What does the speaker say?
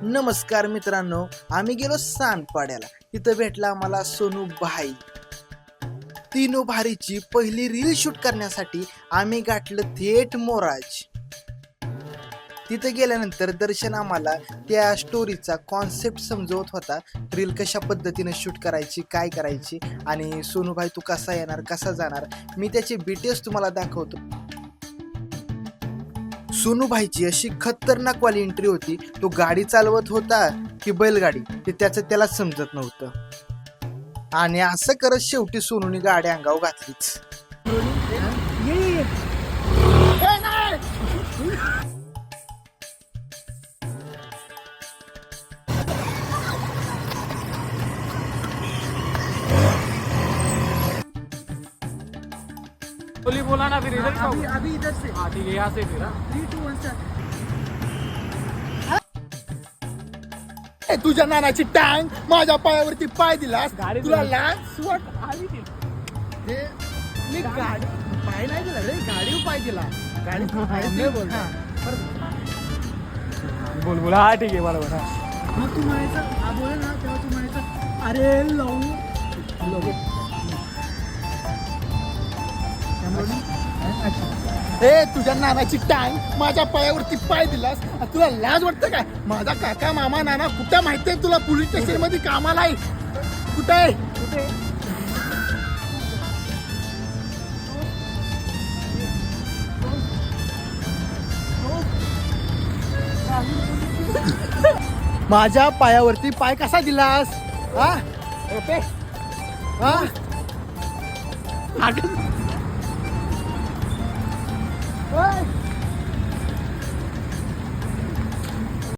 नमस्कार मित्रांनो, आम्ही गेलो सांडपाड्याला. तिथं भेटला आम्हाला सोनू भाई. तीनो भारीची पहिली रील शूट करण्यासाठी आम्ही गाठलं थेट मोराज. तिथे गेल्यानंतर दर्शन आम्हाला त्या स्टोरीचा कॉन्सेप्ट समजवत होता. रील कशा पद्धतीने शूट करायची, काय करायची, आणि सोनू भाई तू कसा येणार, कसा जाणार, मी त्याचे डिटेल्स तुम्हाला दाखवतो. सोनू भाईची अशी खतरनाक वाली एंट्री होती. तो गाडी चालवत होता की बैलगाडी ते त्यालाच समजत नव्हतं. आणि असं करत शेवटी सोनूने गाडी अंगावर घातलीच. बोली बोला ना फिर इधर अभी इधर से हाँ ठीक है यहाँ से फिर 3 2 1 स्टार्ट. तुझ्या नानाची टँक माझ्या पायावरती पाय दिलास. गाडी तुला दिली. लाज वाट आली ती. हे मी गाडी पाय नाही दिला रे, गाडीवर पाय दिला. गाडी नाही बोल. हा. बोल बोल हाँ ठीक है बरोबर हाँ मग तू म्हणायचं हा बोल ना, तेव्हा तू म्हणायचं अरे लावू. ए तुझ्या नानाची टँक माझ्या पायावरती पाय दिलास. तुला लाज वाटतं काय? माझा काका मामा नाना कुठं माहितीये तुला? पोलीस स्टेशन मध्ये कामाला आहे. कुठे आहे? कुठे? माझ्या पायावरती पाय कसा दिलास? हा ओके हा ओय.